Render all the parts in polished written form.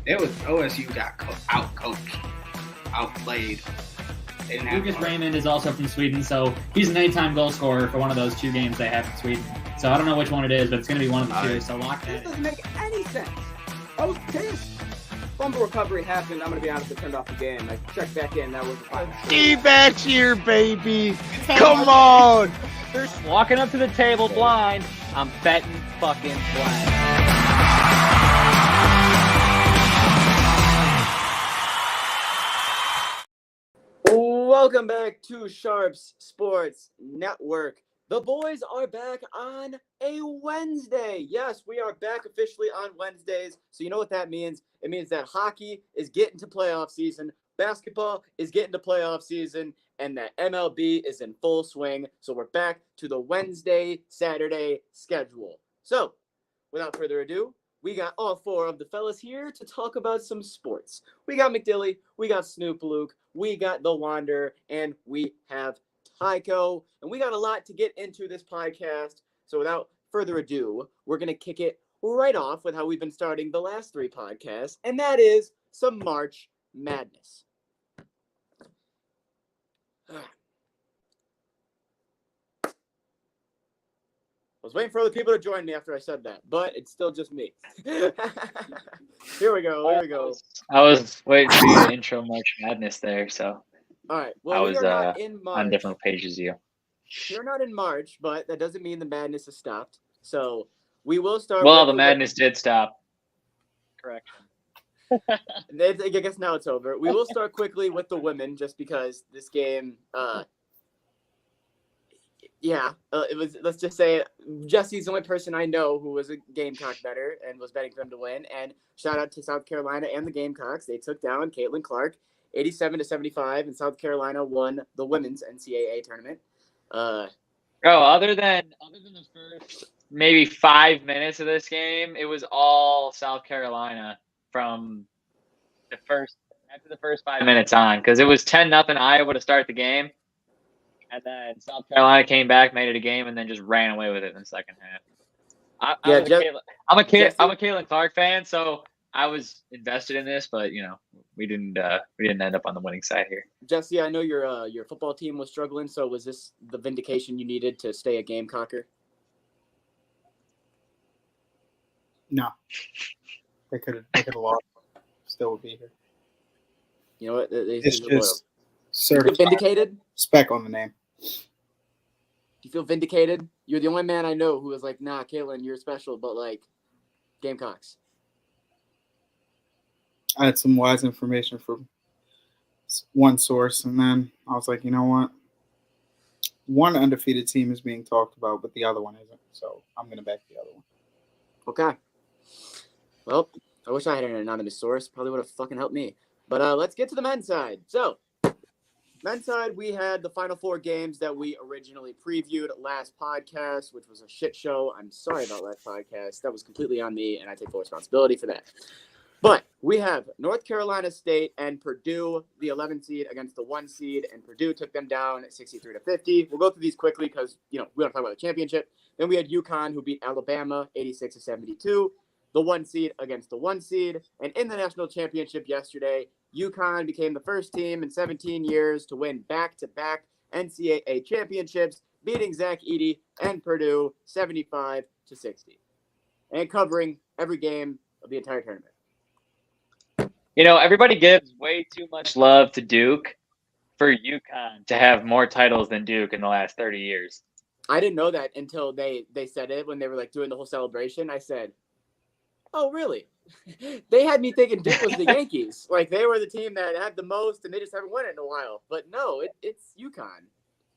It was OSU got out-coached, outplayed. Lucas Raymond is also from Sweden, so he's an anytime goal scorer for one of those 2 games they have in Sweden. So I don't know which one it is, but it's going to be one of the 2, so lock that in. This doesn't make any sense. I was pissed. Fumble recovery happened. I'm going to be honest, I turned off the game. I checked back in. That was the final. Get back here, baby. Come on. They're walking up to the table blind. I'm betting fucking blind. Welcome back to Sharps Sports Network. The boys are back on a Wednesday. Yes, we are back officially on Wednesdays. So you know what that means? It means that hockey is getting to playoff season, basketball is getting to playoff season, and that MLB is in full swing. So we're back to the Wednesday, Saturday schedule. So without further ado, we got all 4 of the fellas here to talk about some sports. We got McDilly, we got Snoop Luke, we got The Wanderer, and we have Tycho. And we got a lot to get into this podcast. So without further ado, we're going to kick it right off with how we've been starting the last 3 podcasts, and that is some March Madness. I was waiting for other people to join me after I said that, but it's still just me. Here we go. I was waiting for you to intro March Madness there, so All right. Well, I was we are not in March. on different pages as you. We're not in March, but that doesn't mean the madness has stopped. So we will start. Well, with the madness did stop. Correct. I guess now it's over. We will start quickly with the women, just because this game. It was. Let's just say Jesse's the only person I know who was a Gamecock bettor and was betting for them to win. And shout out to South Carolina and the Gamecocks. They took down Caitlin Clark, 87-75, and South Carolina won the women's NCAA tournament. Other than the first maybe 5 minutes of this game, it was all South Carolina from after the first 5 minutes on, because it was 10-0 Iowa to start the game. And then South Carolina came back, made it a game, and then just ran away with it in the second half. I'm a Caitlin Clark fan, so I was invested in this, but we didn't end up on the winning side here. Jesse, I know your football team was struggling, so was this the vindication you needed to stay a Gamecocker? No, they could have lost. Still would be here. You know what? It's just certified. Vindicated? Spec on the name. Do you feel vindicated? You're the only man I know who was like, nah, Caitlin, you're special, but like, Gamecocks. I had some wise information from one source, and then I was like, you know what? One undefeated team is being talked about, but the other one isn't. So I'm going to back the other one. Okay. Well, I wish I had an anonymous source. Probably would have fucking helped me. But let's get to the men's side. So, men's side, we had the final 4 games that we originally previewed last podcast, which was a shit show. I'm sorry about last podcast. That was completely on me, and I take full responsibility for that. But we have North Carolina State and Purdue, the 11 seed against the 1 seed, and Purdue took them down 63-50. We'll go through these quickly because, we don't talk about the championship. Then we had UConn, who beat Alabama 86-72, the 1 seed against the 1 seed. And in the national championship yesterday, UConn became the first team in 17 years to win back-to-back NCAA championships, beating Zach Edey and Purdue 75-60, and covering every game of the entire tournament. Everybody gives way too much love to Duke for UConn to have more titles than Duke in the last 30 years. I didn't know that until they said it when they were like doing the whole celebration. I said, oh, really? They had me thinking Duke was the Yankees. Like they were the team that had the most and they just haven't won it in a while. But no, it's UConn.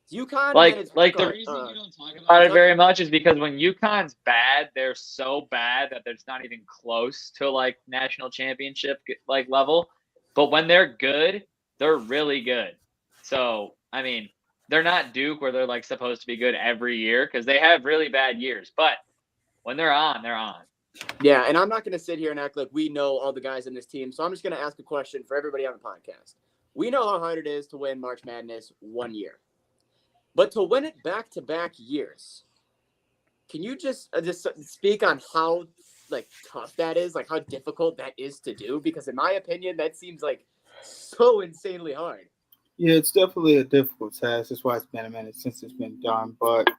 It's UConn. The reason you don't talk about it very much is because when UConn's bad, they're so bad that it's not even close to like national championship like level. But when they're good, they're really good. So, I mean, they're not Duke where they're like supposed to be good every year because they have really bad years. But when they're on, they're on. Yeah, and I'm not going to sit here and act like we know all the guys in this team. So I'm just going to ask a question for everybody on the podcast. We know how hard it is to win March Madness 1 year. But to win it back-to-back years, can you just speak on how like tough that is, like how difficult that is to do? Because in my opinion, that seems like so insanely hard. Yeah, it's definitely a difficult task. That's why it's been a minute since it's been done. But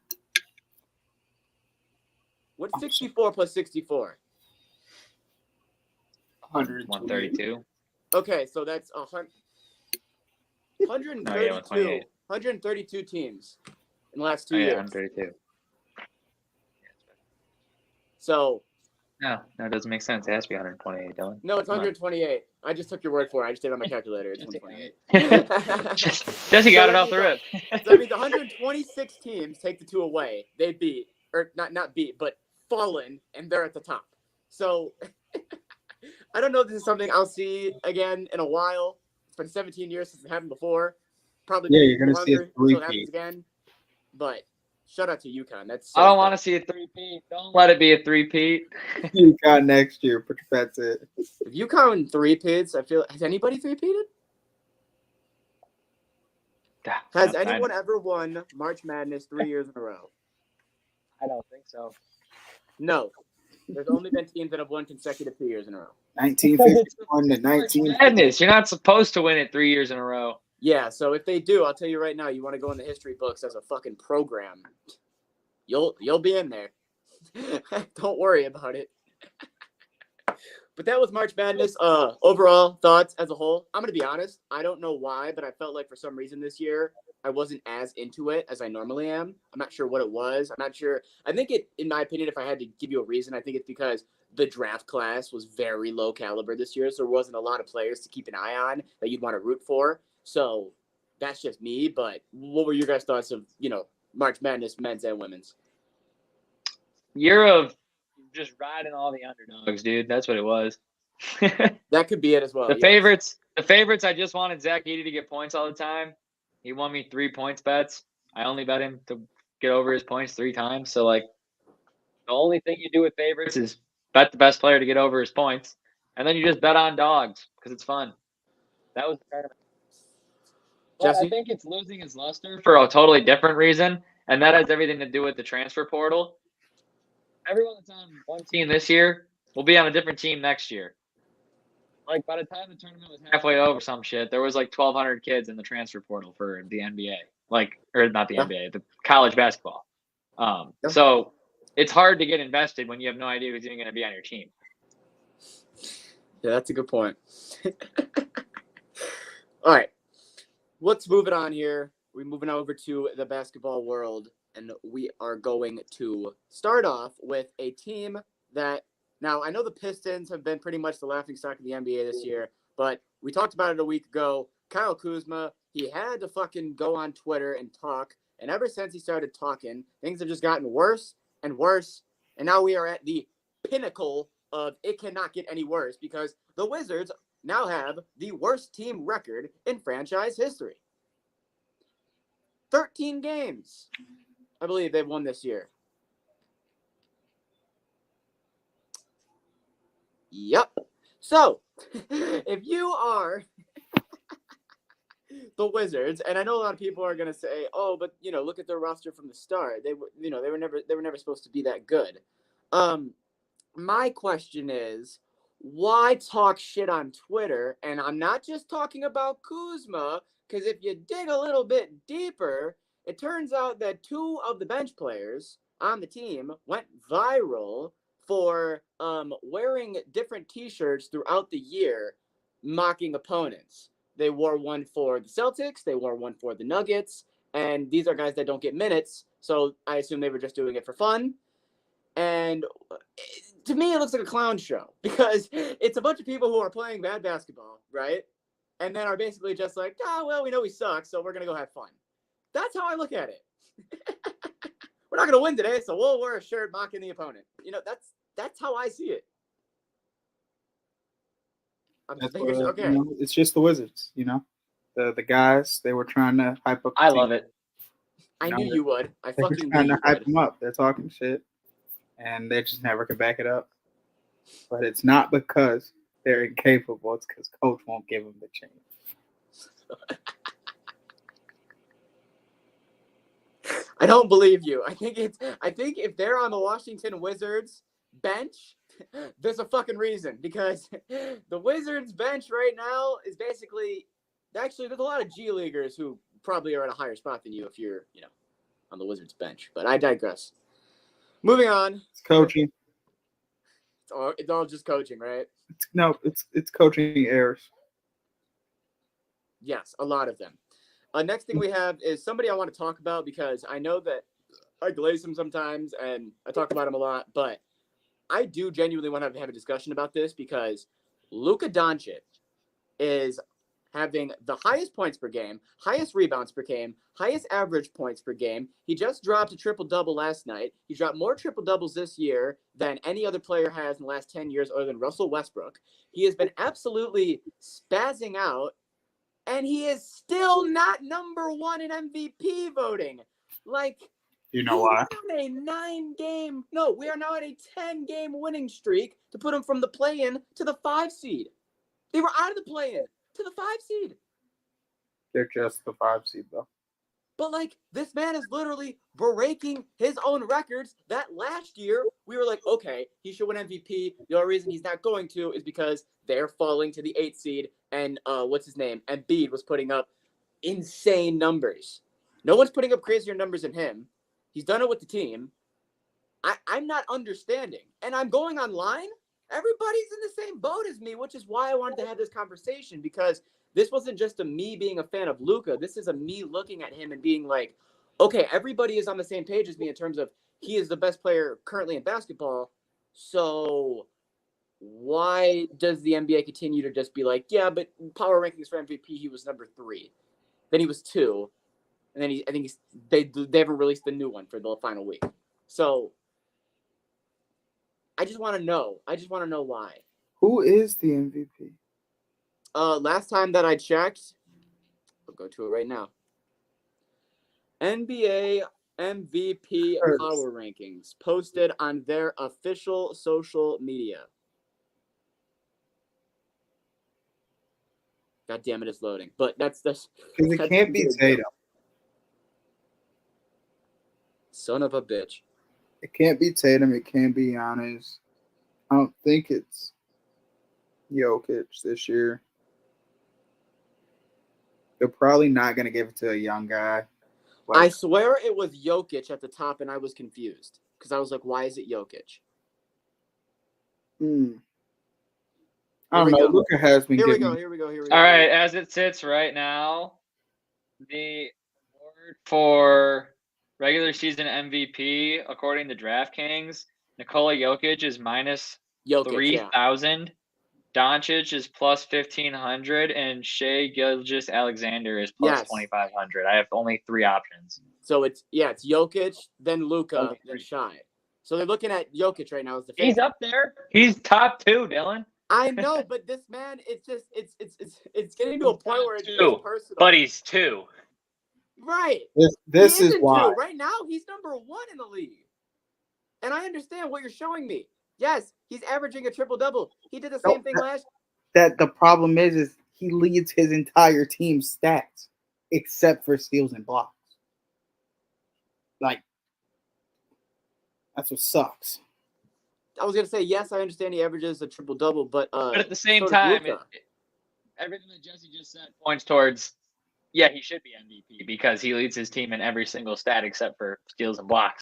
what's 64 plus 64? 132. Okay, so that's 132. 132 teams in the last 2 Oh, yeah, years. 132. So No, it doesn't make sense. It has to be 128, Dylan. no, it's Come on. 128. I just took your word for it. I just did it on my calculator. It's 128. Jesse got it that off the rip. So that means 126 teams take the 2 away. They beat, or not beat, but fallen, and they're at the top. So I don't know if this is something I'll see again in a while. It's been 17 years since it happened before. Probably yeah, you're gonna see a longer until it happens three-peat. again. But shout out to UConn. That's I don't want to see a three-peat. Don't let it be a three-peat. You got next year, but that's it. If UConn three-peats, I feel has anybody three-peated? Has anyone ever won March Madness 3 years in a row? I don't think so. No. There's only been teams that have won consecutive 2 years in a row. 1951 to 19. Madness. You're not supposed to win it 3 years in a row. Yeah, so if they do, I'll tell you right now, you want to go in the history books as a fucking program. You'll be in there. Don't worry about it. But that was March Madness. Overall thoughts as a whole. I'm gonna be honest. I don't know why, but I felt like for some reason this year I wasn't as into it as I normally am. I'm not sure what it was. I'm not sure. I think it, in my opinion, if I had to give you a reason, I think it's because the draft class was very low caliber this year, so there wasn't a lot of players to keep an eye on that you'd want to root for. So that's just me. But what were your guys' thoughts of March Madness, men's and women's? Year of just riding all the underdogs, dude. That's what it was. That could be it as well. The favorites. I just wanted Zach Edey to get points all the time. He won me 3 points bets. I only bet him to get over his points 3 times. So like, the only thing you do with favorites is bet the best player to get over his points, and then you just bet on dogs because it's fun. That was the tournament. But I think it's losing its luster for a totally different reason, and that has everything to do with the transfer portal. Everyone that's on one team this year will be on a different team next year. Like, by the time the tournament was halfway over some shit, there was like 1,200 kids in the transfer portal for the NBA. Like, or not the NBA, the college basketball. So it's hard to get invested when you have no idea who's even going to be on your team. Yeah, that's a good point. All right. Let's move it on here. We're moving over to the basketball world, and we are going to start off with a team that now I know the Pistons have been pretty much the laughingstock of the NBA this year, but we talked about it a week ago. Kyle Kuzma, he had to fucking go on Twitter and talk, and ever since he started talking, things have just gotten worse and worse, and now we are at the pinnacle of it cannot get any worse because the Wizards now have the worst team record in franchise history. 13 games, I believe they've won this year. Yep. So, if you are the Wizards, and I know a lot of people are going to say, "Oh, but look at their roster from the start. They were never supposed to be that good." My question is, why talk shit on Twitter? And I'm not just talking about Kuzma, because if you dig a little bit deeper, it turns out that 2 of the bench players on the team went viral for wearing different T-shirts throughout the year, mocking opponents. They wore one for the Celtics, they wore one for the Nuggets, and these are guys that don't get minutes, so I assume they were just doing it for fun. And to me, it looks like a clown show because it's a bunch of people who are playing bad basketball, right? And then are basically just like, well, we know we suck, so we're going to go have fun. That's how I look at it. We're not going to win today, so we'll wear a shirt mocking the opponent. That's how I see it. Okay. It's just the Wizards, The guys, they were trying to hype up the I team. love it. I knew you would. They were trying to hype them up. They're talking shit, and they just never can back it up. But it's not because they're incapable. It's because coach won't give them the chance. I don't believe you. I think if they're on the Washington Wizards bench there's a fucking reason, because the Wizards bench right now is basically actually there's a lot of G Leaguers who probably are at a higher spot than you if you're, on the Wizards bench. But I digress. Moving on. It's coaching. It's all just coaching, right? It's coaching errors. Yes, a lot of them. Next thing we have is somebody I want to talk about, because I know that I glaze him sometimes and I talk about him a lot, but I do genuinely want to have a discussion about this, because Luka Doncic is having the highest points per game, highest rebounds per game, highest average points per game. He just dropped a triple-double last night. He dropped more triple-doubles this year than any other player has in the last 10 years other than Russell Westbrook. He has been absolutely spazzing out, and he is still not number one in MVP voting. Like, you know why? We are now at a 10-game winning streak to put him from the play-in to the 5 seed. They were out of the play-in to the 5 seed. They're just the 5 seed, though. But, like, this man is literally breaking his own records that last year we were like, okay, he should win MVP. The only reason he's not going to is because they're falling to the 8th seed, and what's his name? Embiid was putting up insane numbers. No one's putting up crazier numbers than him. He's done it with the team. I'm not understanding. And I'm going online. Everybody's in the same boat as me, which is why I wanted to have this conversation, because this wasn't just a me being a fan of Luka. This is a me looking at him and being like, okay, everybody is on the same page as me in terms of he is the best player currently in basketball. So why does the NBA continue to just be like, yeah, but power rankings for MVP, he was number 3. Then he was 2. And then they haven't released the new one for the final week. So I just want to know. Why. Who is the MVP? Last time that I checked, I'll go to it right now. NBA MVP power rankings posted on their official social media. God damn it, it's loading. But that's because it can't be Tatum. Son of a bitch. It can't be Tatum. It can't be Giannis. I don't think it's Jokic this year. They're probably not going to give it to a young guy. I swear it was Jokic at the top, and I was confused. Because I was like, why is it Jokic? I don't know. Luka has been Here we go. All right, as it sits right now, the award for regular season MVP, according to DraftKings, Nikola Jokic is minus 3,000. Doncic is plus 1,500, and Shai Gilgeous-Alexander is plus 2,500. I have only 3 options. So it's Jokic, then Luka, then Shai. So they're looking at Jokic right now as the favorite. He's up there. He's top 2, Dylan. I know, but this man, it's getting to a point where it's just personal. But he's 2. Right. This is why. 2. Right now, he's number 1 in the league. And I understand what you're showing me. Yes, he's averaging a triple-double. He did the same thing last year. The problem is he leads his entire team's stats, except for steals and blocks. Like, that's what sucks. I was going to say, yes, I understand he averages a triple-double, but at the same time, everything that Jesse just said points towards, yeah, he should be MVP because he leads his team in every single stat except for steals and blocks.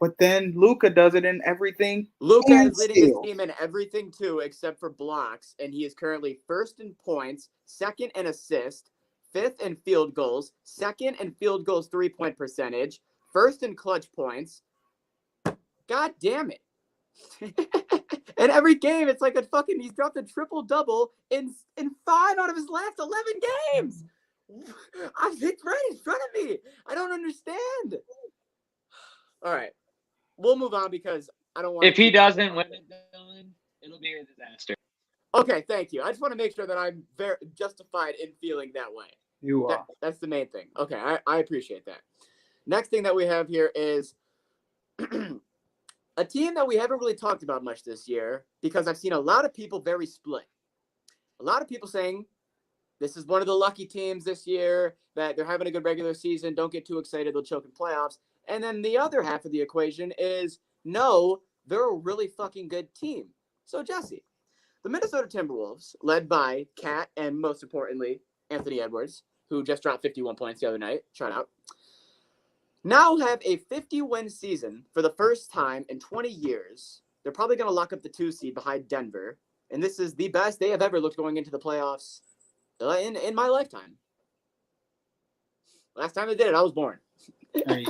But then Luka does it in everything. Luka is leading his team in everything, too, except for blocks, and he is currently 1st in points, 2nd in assists, 5th in field goals, 2nd in field goals 3-point percentage, 1st in clutch points. God damn it. And every game, it's like he's dropped a triple-double in 5 out of his last 11 games. It's right in front of me. I don't understand. All right. We'll move on because I don't want If he doesn't win it, Dylan, it'll be a disaster. Okay, thank you. I just want to make sure that I'm very justified in feeling that way. You are. That's the main thing. Okay, I appreciate that. Next thing that we have here is a team that we haven't really talked about much this year because I've seen a lot of people very split. A lot of people saying this is one of the lucky teams this year, that they're having a good regular season. Don't get too excited. They'll choke in playoffs. And then the other half of the equation is, no, they're a really fucking good team. So, Jesse, the Minnesota Timberwolves, led by Cat and most importantly, Anthony Edwards, who just dropped 51 points the other night, shout out, now have a 50-win season for the first time in 20 years. They're probably going to lock up the 2 seed behind Denver. And this is the best they have ever looked going into the playoffs in my lifetime. Last time they did it, I was born. Hey,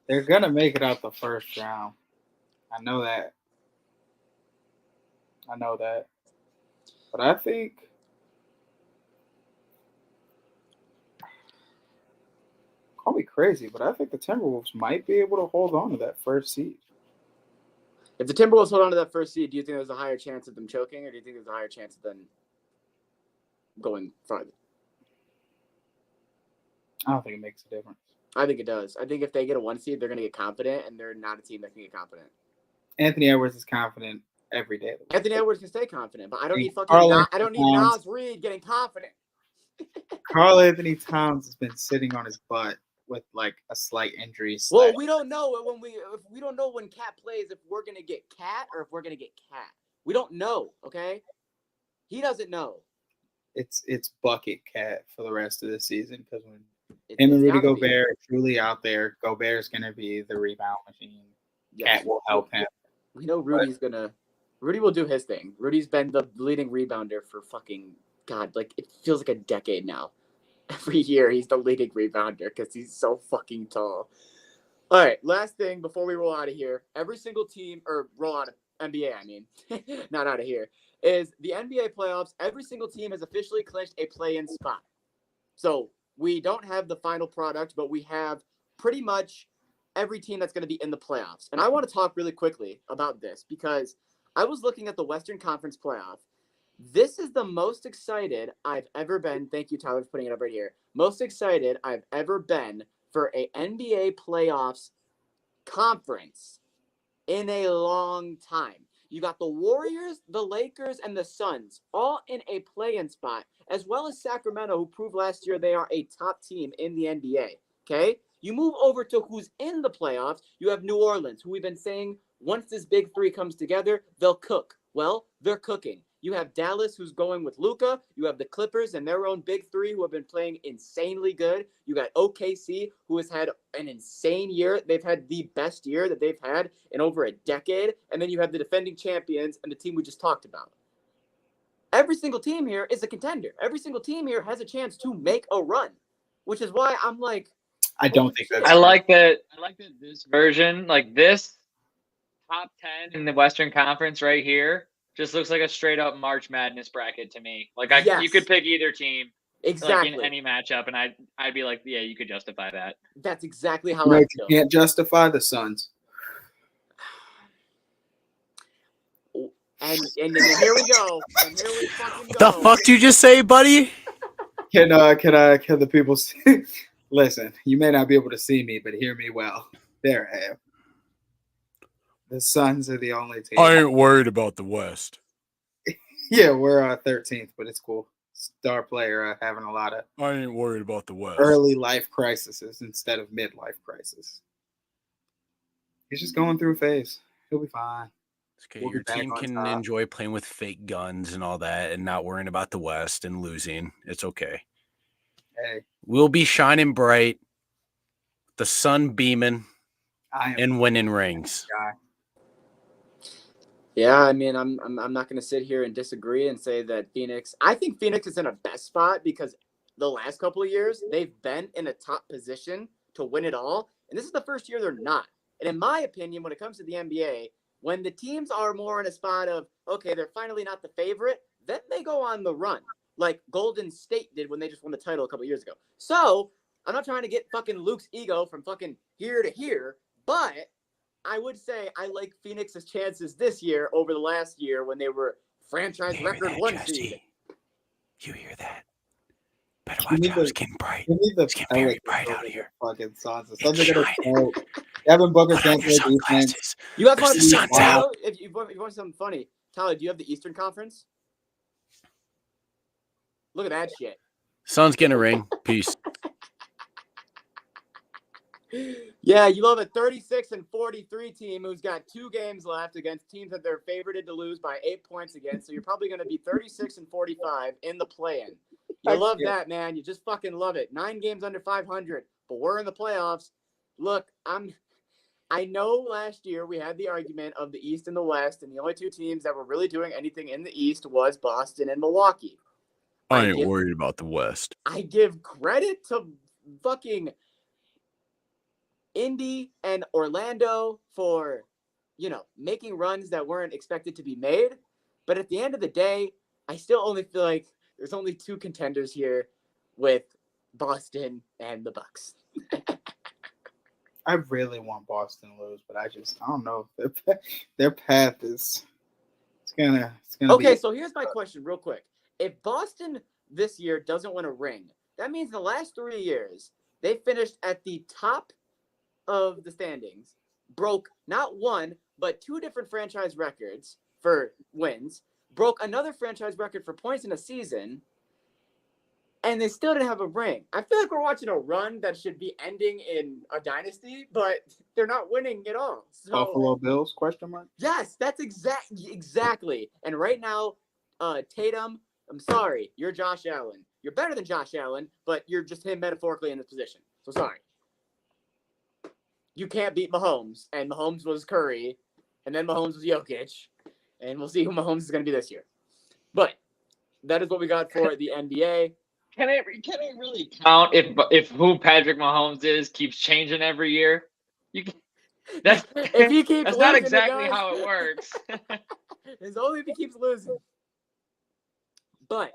they're going to make it out the first round. I know that. But I think call me crazy, but I think the Timberwolves might be able to hold on to that first seed. If the Timberwolves hold on to that first seed, do you think there's a higher chance of them choking, or do you think there's a higher chance of them going farther? I don't think it makes a difference. I think it does. I think if they get a 1 seed, they're going to get confident, and they're not a team that can get confident. Anthony Edwards is confident every day. Anthony Edwards can stay confident, but I don't need Towns. Nas Reed getting confident. Karl Anthony Towns has been sitting on his butt with like a slight injury. Well, we don't know we don't know when Cat plays if we're gonna get Cat or if we're gonna get Cat. We don't know. Okay, he doesn't know. It's bucket Cat for the rest of the season because when him and Rudy Gobert are truly out there, Gobert's gonna be the rebound machine. Yes. Cat will help him. We know Rudy will do his thing. Rudy's been the leading rebounder for fucking God, like it feels like a decade now. Every year he's the leading rebounder because he's so fucking tall. All right, last thing before we roll out of here. Every single team, or roll out of NBA, I mean, not out of here, is the NBA playoffs. Every single team has officially clinched a play-in spot. So we don't have the final product, but we have pretty much every team that's going to be in the playoffs. And I want to talk really quickly about this because I was looking at the Western Conference playoff. This is the most excited I've ever been. Thank you, Tyler, for putting it up right here. Most excited I've ever been for a NBA playoffs conference in a long time. You got the Warriors, the Lakers, and the Suns all in a play-in spot, as well as Sacramento, who proved last year they are a top team in the NBA. Okay? You move over to who's in the playoffs. You have New Orleans, who we've been saying once this big three comes together, they'll cook. Well, they're cooking. You have Dallas, who's going with Luka. You have the Clippers and their own big three, who have been playing insanely good. You got OKC, who has had an insane year. They've had the best year that they've had in over a decade. And then you have the defending champions and the team we just talked about. Every single team here is a contender. Every single team here has a chance to make a run, which is why I'm like, I don't think that's I like that this version, like this top 10 in the Western Conference right here, just looks like a straight up March Madness bracket to me. Like you could pick either team, exactly, like in any matchup, and I'd be like, yeah, you could justify that. That's exactly how I feel. You can't justify the Suns. And here we go. And here we fucking go. The fuck did you just say, buddy? Can the people see? Listen, you may not be able to see me, but hear me well. There I am. The Suns are the only team. I ain't worried about the West. Yeah, we're 13th, but it's cool. Star player having a lot of I ain't worried about the West. early life crises instead of midlife crisis. He's just going through a phase. He'll be fine. Okay, We'll your be back team on can top. enjoy playing with fake guns and all that and not worrying about the West and losing. It's okay. Hey, We'll be shining bright, the sun beaming, I am and winning rings. guy. Yeah, I mean, I'm not going to sit here and disagree and say that Phoenix. I think Phoenix is in a best spot because the last couple of years they've been in a top position to win it all, and this is the first year they're not. And in my opinion, when it comes to the NBA, when the teams are more in a spot of okay, they're finally not the favorite, then they go on the run, like Golden State did when they just won the title a couple years ago. So I'm not trying to get fucking Luke's ego from fucking here to here, but I would say I like Phoenix's chances this year over the last year when they were franchise record that, 1 Jesse? seed. You hear that? Better You watch need out. to- It's getting bright. You need the It's getting very bright out here. Fucking Suns. The It's Suns are gonna shining. smoke. Devin Booker Put can't on your play defense. sunglasses. You guys Because want the to sun's funny, out. though? If you want something funny, Tyler, do you have the Eastern Conference? Look at that shit. Sun's getting a ring. Peace. Yeah, you love a 36-43 team who's got 2 games left against teams that they're favorited to lose by 8 points against. So you're probably going to be 36-45 in the play-in. You love that, man. You just fucking love it. 9 games under 500, but we're in the playoffs. Look, I know last year we had the argument of the East and the West, and the only 2 teams that were really doing anything in the East was Boston and Milwaukee. I ain't worried about the West. I give credit to fucking Indy and Orlando for, making runs that weren't expected to be made. But at the end of the day, I still only feel like there's only 2 contenders here with Boston and the Bucks. I really want Boston to lose, but I don't know. Their path is it's gonna Okay, be. so here's my question real quick. If Boston this year doesn't win a ring, that means in the last 3 years, they finished at the top of the standings, broke not 1, but 2 different franchise records for wins, broke another franchise record for points in a season, and they still didn't have a ring. I feel like we're watching a run that should be ending in a dynasty, but they're not winning at all. So, Buffalo Bills, question mark? yes, that's exactly. And right now, Tatum, I'm sorry, you're Josh Allen. You're better than Josh Allen, but you're just him metaphorically in this position. So sorry. You can't beat Mahomes, and Mahomes was Curry, and then Mahomes was Jokic, and we'll see who Mahomes is going to be this year. But that is what we got for the NBA. Can it really count if who Patrick Mahomes is keeps changing every year? If he keeps that's not losing, exactly guys, how it works. it's only if he keeps losing. But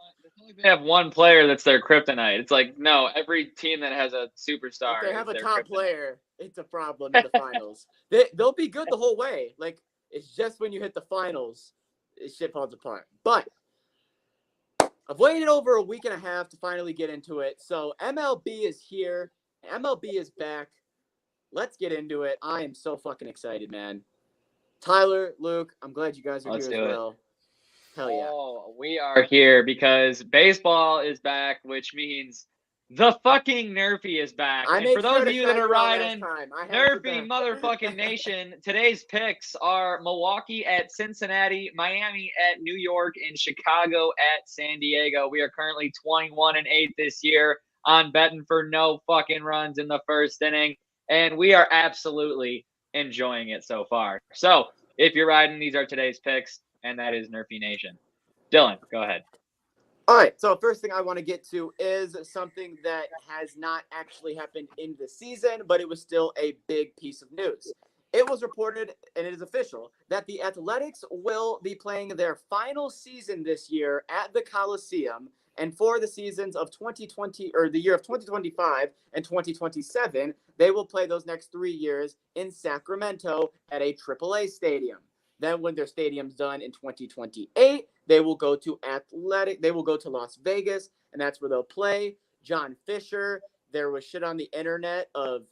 They have one player that's their kryptonite. It's like, no, every team that has a superstar. if they have a is their top kryptonite. player, it's a problem in the finals. They'll be good the whole way. Like, it's just when you hit the finals, shit falls apart. But I've waited over a week and a half to finally get into it. So MLB is here. MLB is back. Let's get into it. I am so fucking excited, man. Tyler, Luke, I'm glad you guys are Let's here do as it. well. Hell yeah. Oh, we are here because baseball is back, which means the fucking Nerfy is back. I And made for sure those to of you that shout are you out last riding time. I had Nerfy to- motherfucking nation, today's picks are Milwaukee at Cincinnati, Miami at New York, and Chicago at San Diego. We are currently 21-8 this year on betting for no fucking runs in the first inning, and we are absolutely enjoying it so far. So if you're riding, these are today's picks, and that is Nerfy Nation. Dylan, go ahead. All right, so first thing I want to get to is something that has not actually happened in the season, but it was still a big piece of news. It was reported, and it is official, that the Athletics will be playing their final season this year at the Coliseum, and for the seasons of 2020 or the year of 2025 and 2027, they will play those next 3 years in Sacramento at a AAA stadium. Then when their stadium's done in 2028, they will go to Las Vegas, and that's where they'll play. John Fisher, there was shit on the internet of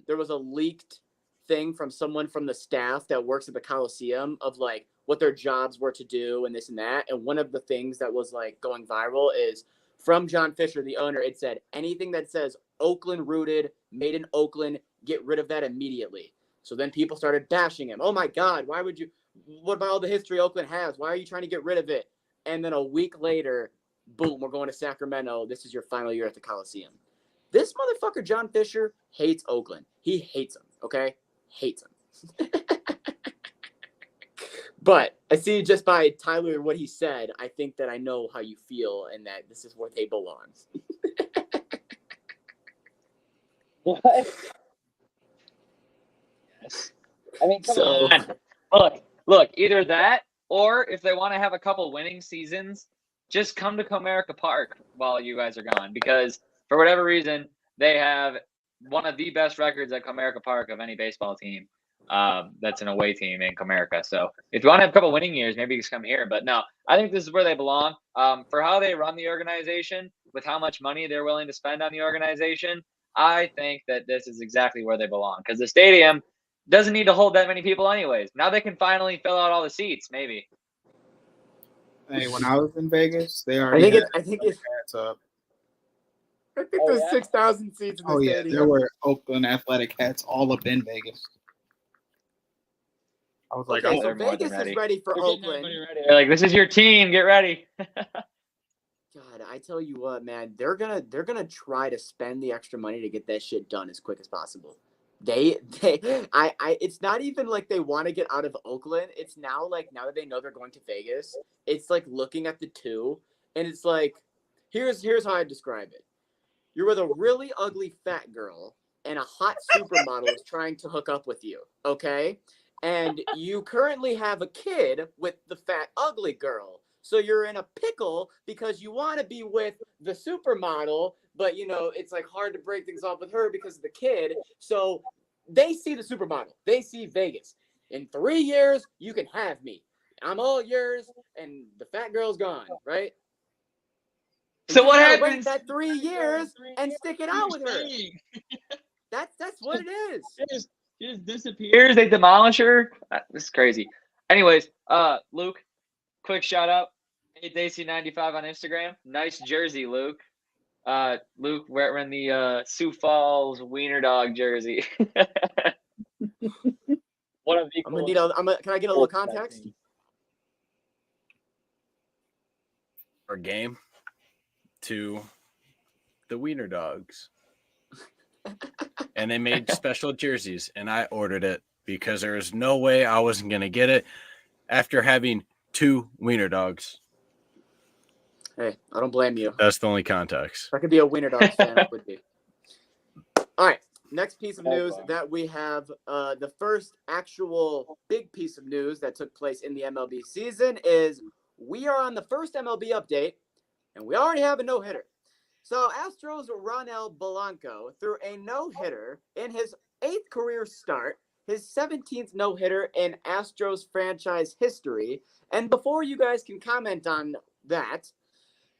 there was a leaked thing from someone from the staff that works at the Coliseum of like what their jobs were to do and this and that. And one of the things that was like going viral is from John Fisher, the owner, it said anything that says Oakland rooted, made in Oakland, get rid of that immediately. So then people started bashing him. Oh my God, why would you? What about all the history Oakland has? Why are you trying to get rid of it? And then a week later, boom, we're going to Sacramento. This is your final year at the Coliseum. This motherfucker, John Fisher, hates Oakland. He hates them, okay? Hates them. But I see just by Tyler, what he said, I think that I know how you feel and that this is where they belong. What? Yes. I mean, come on. Look, either that or if they want to have a couple winning seasons, just come to Comerica Park while you guys are gone because for whatever reason, they have one of the best records at Comerica Park of any baseball team. That's an away team in Comerica. So if you want to have a couple winning years, maybe just come here. But no, I think this is where they belong. For how they run the organization, with how much money they're willing to spend on the organization, I think that this is exactly where they belong. Because the stadium doesn't need to hold that many people anyways. Now they can finally fill out all the seats, maybe. Hey, when I was in Vegas, they I already think it's hats up. I think Oh, there's yeah? 6,000 seats in the Oh yeah, stadium. there were Oakland Athletic hats all up in Vegas. I was like, Okay, oh, so they're more than Vegas is ready. ready for They're getting Oakland. everybody ready. They're like, this is your team. Get ready. God, I tell you what, man, they're gonna try to spend the extra money to get that shit done as quick as possible. It's not even like they want to get out of Oakland. It's now like now that they know they're going to Vegas, it's like looking at the two, and it's like, here's how I describe it. You're with a really ugly fat girl, and a hot supermodel is trying to hook up with you, okay? And you currently have a kid with the fat ugly girl. So you're in a pickle because you want to be with the supermodel, but it's like hard to break things off with her because of the kid. So they see the supermodel. They see Vegas. In 3 years, you can have me. I'm all yours, and the fat girl's gone, right? And So you what gotta wait happens? that 3 years and stick it out with her. That's what it is. She just disappears. They demolish her. This is crazy. Anyways, Luke, quick shout out. Hey, Daisy95 on Instagram. Nice jersey, Luke. Luke wearing the Sioux Falls Wiener Dog jersey. One of the I'm gonna need can I get a little context? Our game to the Wiener Dogs. And they made special jerseys, and I ordered it because there was no way I wasn't going to get it after having 2 Wiener Dogs. Hey, I don't blame you. That's the only context. If I could be a Wiener Dogs fan, I would be. All right, next piece of news that we have, the first actual big piece of news that took place in the MLB season is we are on the first MLB update, and we already have a no-hitter. So Astros Ronel Blanco threw a no-hitter in his 8th career start, his 17th no-hitter in Astros franchise history. And before you guys can comment on that,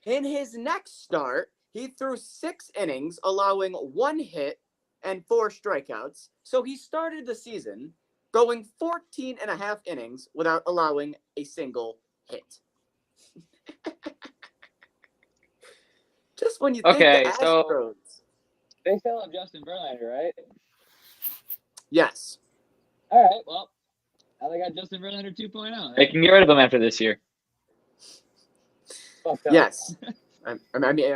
in his next start, he threw 6 innings, allowing 1 hit and 4 strikeouts. So he started the season going 14 and a half innings without allowing a single hit. Just when you think the Astros. So they still have Justin Verlander, right? Yes. All right. Well, now they got Justin Verlander 2.0. They can get rid of him after this year. Yes. I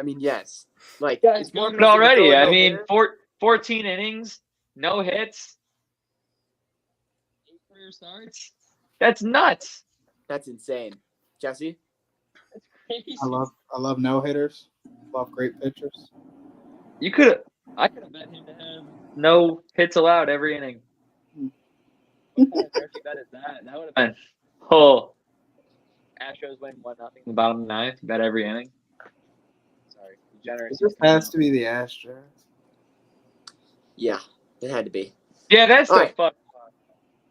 mean, yes. Like, Guys, it's more good already. impressive to I throw a mean, no-hitter. 14 innings, no hits, 8 career starts. That's nuts. That's insane. Jesse? That's crazy. I love no hitters. Love great pitchers. I could have bet him to have no hits allowed every inning. What kind of turkey bet is that? That would have been Astros win 1-0 in the bottom of the 9th. Bet every inning. Sorry, generous. It just has to be the Astros. Yeah, it had to be. Yeah, that's All the right. fuck.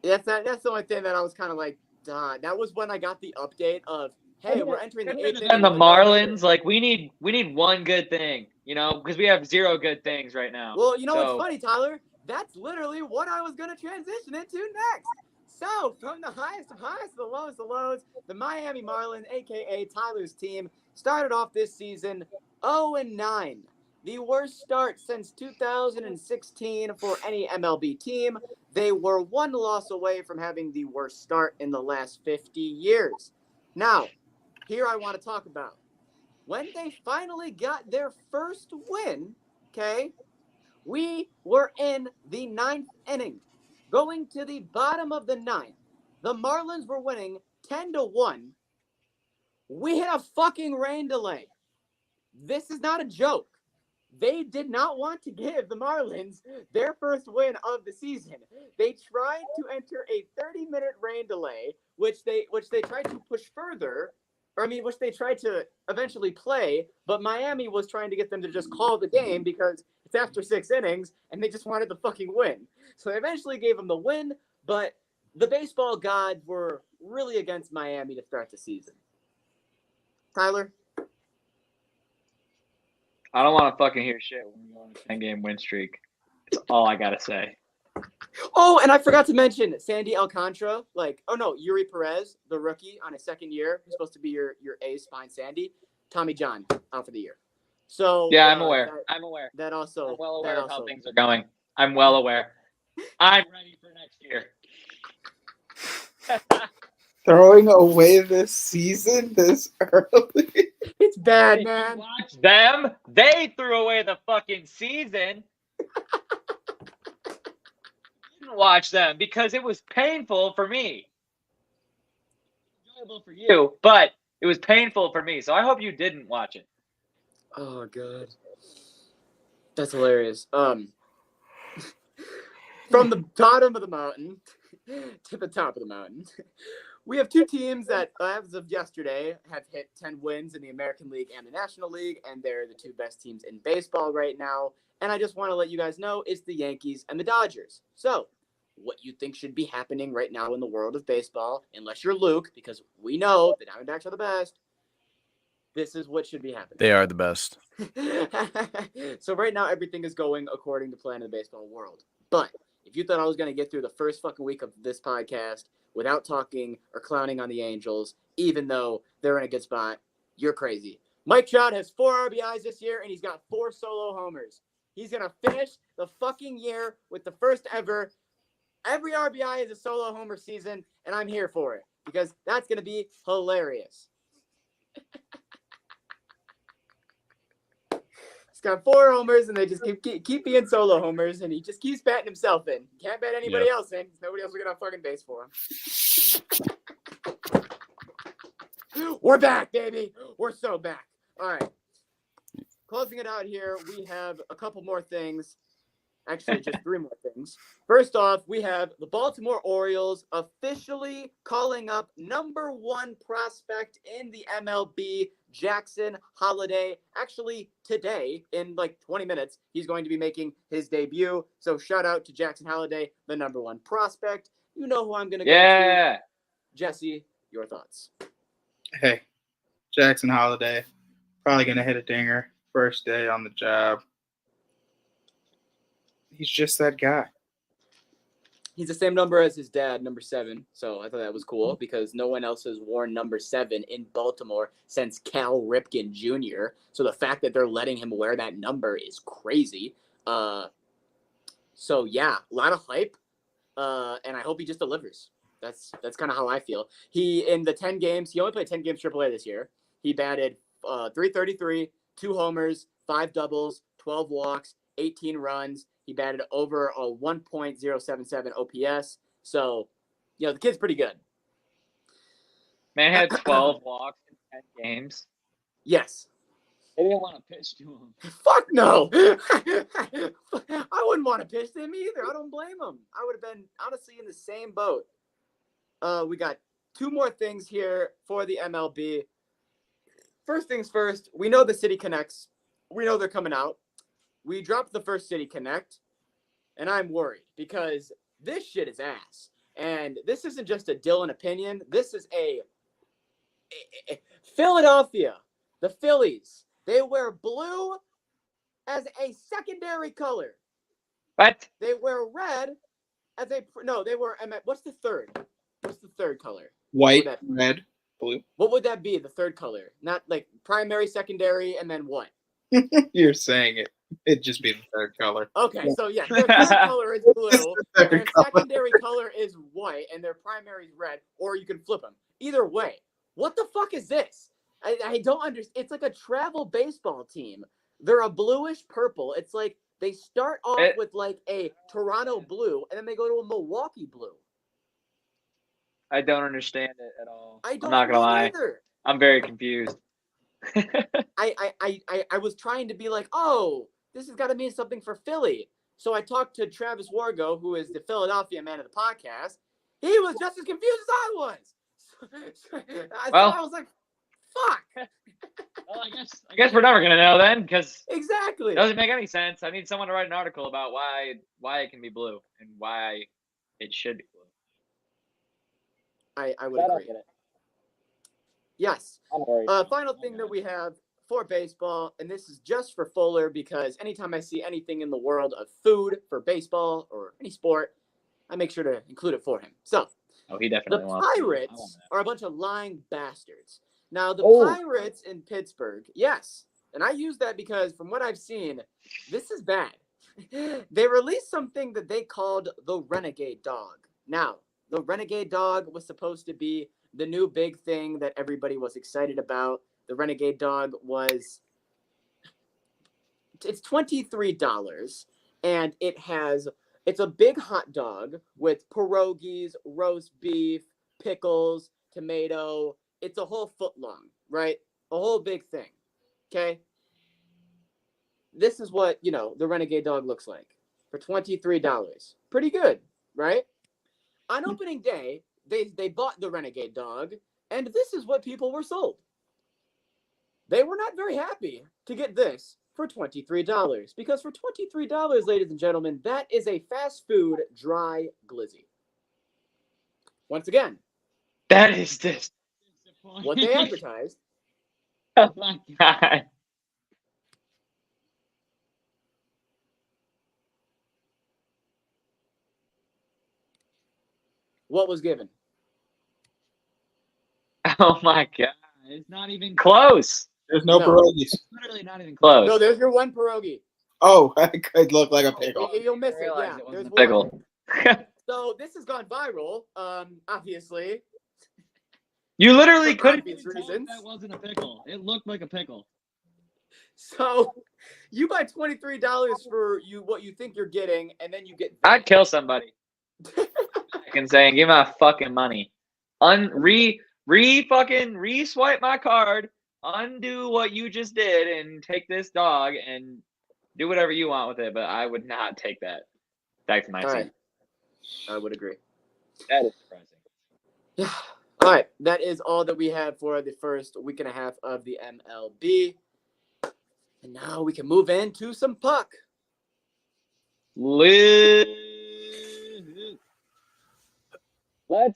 That's the only thing that I was kind of like, duh. That was when I got the update of, hey, we're entering the 8th inning. And the of a no-hitter. Marlins, like we need one good thing, because we have 0 good things right now. Well, you know what's funny, Tyler? That's literally what I was going to transition into next. So, from the highest of highs to the lowest of lows, the Miami Marlins, a.k.a. Tyler's team, started off this season 0-9. The worst start since 2016 for any MLB team. They were 1 loss away from having the worst start in the last 50 years. Now, here I want to talk about. When they finally got their first win, okay, we were in the 9th inning. Going to the bottom of the 9th. The Marlins were winning 10-1. We hit a fucking rain delay. This is not a joke. They did not want to give the Marlins their first win of the season. They tried to enter a 30-minute rain delay, which they tried to push further, which they tried to eventually play, but Miami was trying to get them to just call the game because it's after 6 innings, and they just wanted the fucking win. So they eventually gave them the win, but the baseball gods were really against Miami to start the season. Tyler? I don't want to fucking hear shit when we're on a 10-game win streak. That's all I gotta say. Oh, and I forgot to mention Sandy Alcantara. Yuri Perez, the rookie on his 2nd year, who's supposed to be your ace behind Sandy. Tommy John out for the year. So Yeah, I'm aware. I'm aware. That also. I'm well that aware of also, how things are going. I'm well aware. I'm ready for next year. Throwing away this season this early. It's bad, If man. you watch them, they threw away the fucking season. Didn't watch them because it was painful for me. Enjoyable for you, but it was painful for me. So I hope you didn't watch it. Oh god, that's hilarious. From the bottom of the mountain to the top of the mountain, we have two teams that, as of yesterday, have hit 10 wins in the American League and the National League, and they're the two best teams in baseball right now. And I just want to let you guys know it's the Yankees and the Dodgers. So, what you think should be happening right now in the world of baseball, unless you're Luke, because we know the Diamondbacks are the best, this is what should be happening. They are the best. So right now, everything is going according to plan in the baseball world. But if you thought I was going to get through the first fucking week of this podcast without talking or clowning on the Angels, even though they're in a good spot, you're crazy. Mike Trout has 4 RBIs this year, and he's got 4 solo homers. He's going to finish the fucking year with the first ever. Every RBI is a solo homer season, and I'm here for it because that's going to be hilarious. Got 4 homers, and they just keep being solo homers, and he just keeps batting himself in. Can't bat anybody else in. Nobody else will get on fucking base for him. We're back, baby. We're so back. All right. Closing it out here, we have a couple more things. Actually, just 3 more things. First off, we have the Baltimore Orioles officially calling up #1 prospect in the MLB, Jackson Holliday. Actually, today, in like 20 minutes, he's going to be making his debut. So shout out to Jackson Holliday, the #1 prospect. You know who I'm going to go to. Jesse, your thoughts. Hey, Jackson Holliday, probably going to hit a dinger first day on the job. He's just that guy. He's the same number as his dad, #7. So I thought that was cool because no one else has worn #7 in Baltimore since Cal Ripken Jr. So the fact that they're letting him wear that number is crazy. So yeah, a lot of hype. And I hope he just delivers. That's kind of how I feel. He in the 10 games, he only played 10 games AAA this year. He batted .333, 2 homers, 5 doubles, 12 walks, 18 runs. He batted over a 1.077 OPS. So, the kid's pretty good. Man had 12 walks in 10 games. Yes. They didn't want to pitch to him. Fuck no. I wouldn't want to pitch to him either. I don't blame him. I would have been, honestly, in the same boat. We got 2 more things here for the MLB. First things first, we know the City Connects. We know they're coming out. We dropped the first City Connect, and I'm worried because this shit is ass. And this isn't just a Dylan opinion. This is a Philadelphia, the Phillies. They wear blue as a secondary color. What? They wear red as a they wear. What's the third? What's the third color? White, red, blue. What would that be? The third color, not like primary, secondary, and then what? You're saying it. It'd just be the third color. Okay, so yeah, their third color is blue, their secondary color is white, and their primary is red, or you can flip them. Either way, what the fuck is this? I don't understand. It's like a travel baseball team. They're a bluish purple. It's like they start off with like a Toronto blue, and then they go to a Milwaukee blue. I don't understand it at all. I'm not gonna lie. Either. I'm very confused. I was trying to be like, oh, this has got to mean something for Philly. So I talked to Travis Wargo, who is the Philadelphia man of the podcast. He was just as confused as I was. I was like, fuck. Well, I guess we're never gonna know then, because exactly it doesn't make any sense. I need someone to write an article about why it can be blue and why it should be blue. I would agree. Yes. Final thing that we have for baseball, and this is just for Fuller because anytime I see anything in the world of food for baseball or any sport, I make sure to include it for him. So, he definitely wants the Pirates are a bunch of lying bastards. Now, the Pirates in Pittsburgh, yes, And I use that because from what I've seen, this is bad. They released something that they called the Renegade Dog. Now, the Renegade Dog was supposed to be the new big thing that everybody was excited about. The Renegade Dog was, it's $23, and it's a big hot dog with pierogies, roast beef, pickles, tomato. It's a whole foot long, right? A whole big thing. Okay? This is what, the Renegade Dog looks like for $23. Pretty good, right? On opening day, they bought the Renegade Dog, and this is what people were sold. They were not very happy to get this for $23, because for $23, ladies and gentlemen, that is a fast food dry glizzy. Once again, That is disappointing. what they advertised. Oh my god. What was given? Oh my god. It's not even close. There's no No. pierogies. Literally not even close. No, there's your one pierogi. Oh, it could look like a pickle. You'll miss I it. realized Yeah, it there's wasn't a one. pickle. So this has gone viral. Obviously. You literally For couldn't obvious even tell reasons. that wasn't a pickle. It looked like a pickle. So you buy $23 for what you think you're getting, and then you get. I'd kill somebody. I can say and give my fucking money. Re-swipe my card, undo what you just did, and take this dog and do whatever you want with it. But I would not take that back to my All team. right. I would agree. That is surprising. Yeah. All right. That is all that we have for the first week and a half of the MLB. And now we can move into some puck. Let's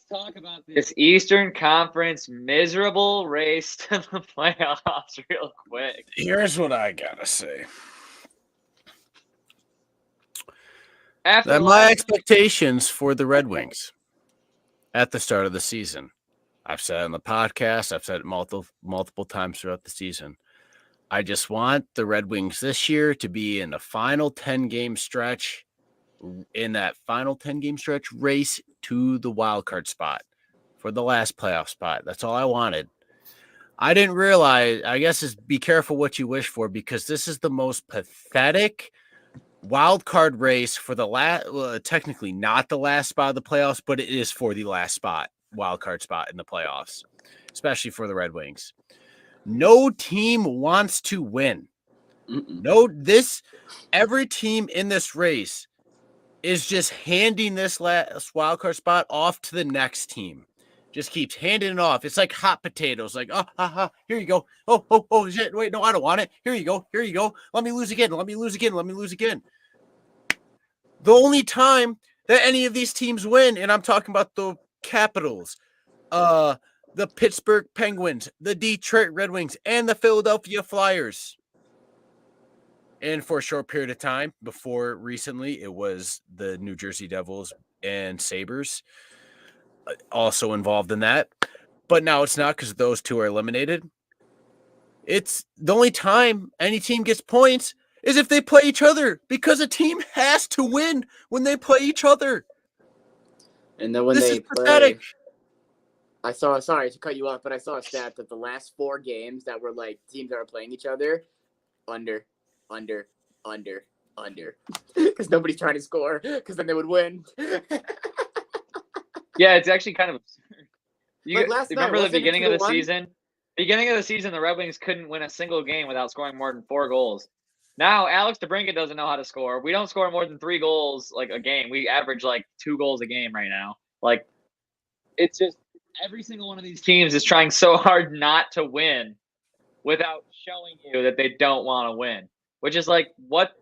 talk about this Eastern Conference miserable race to the playoffs real quick. Here's what I gotta say. After That the my last- expectations for the Red Wings at the start of the season. I've said it on the podcast. I've said it multiple times throughout the season. I just want the Red Wings this year to be in the final 10-game stretch, in that final 10-game stretch race to the wild card spot for the last playoff spot. That's all I wanted. I didn't realize, I guess, is be careful what you wish for, because this is the most pathetic wild card race for the last, technically not the last spot of the playoffs, but it is for the last spot, wild card spot in the playoffs, especially for the Red Wings. No team wants to win. Every team in this race is just handing this last wild card spot off to the next team. Just keeps handing it off. It's like hot potatoes. Like, here you go. Oh, shit. Wait, no, I don't want it. Here you go. Let me lose again. The only time that any of these teams win, and I'm talking about the Capitals, the Pittsburgh Penguins, the Detroit Red Wings, and the Philadelphia Flyers. And for a short period of time, before recently, it was the New Jersey Devils and Sabres also involved in that. But now it's not, because those two are eliminated. It's the only time any team gets points is if they play each other, because a team has to win when they play each other. And then when This they is play, pathetic. sorry to cut you off, but I saw a stat that the last 4 games that were like teams that were playing each other, under, because nobody's trying to score, because then they would win. Yeah, it's actually kind of absurd. Like last night, Remember the wasn't it beginning of the 2-1? season? Beginning of the season, the Red Wings couldn't win a single game without scoring more than 4 goals. Now, Alex DeBrincat doesn't know how to score. We don't score more than 3 goals like a game. We average like 2 goals a game right now. Like, it's just every single one of these teams is trying so hard not to win without showing you that they don't want to win. Which is like, what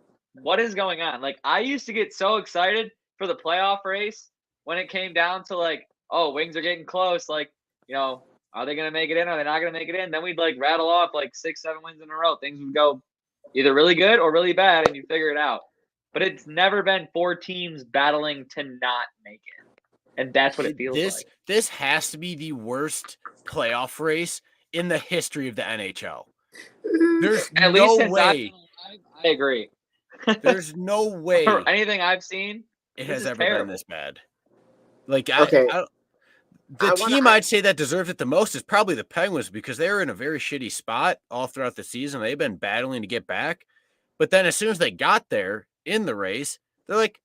is going on? Like, I used to get so excited for the playoff race when it came down to like, oh, Wings are getting close. Like, are they going to make it in? Are they not going to make it in? Then we'd like rattle off like 6, 7 wins in a row. Things would go either really good or really bad, and you figure it out. But it's never been 4 teams battling to not make it. And that's what it feels like. This has to be the worst playoff race in the history of the NHL. There's At least no since way. I agree. There's no way For anything I've seen, it this has is ever been terrible. this bad. Like, Okay. the I wanna- team I'd say that deserved it the most is probably the Penguins because they were in a very shitty spot all throughout the season. They've been battling to get back. But then as soon as they got there in the race, they're like,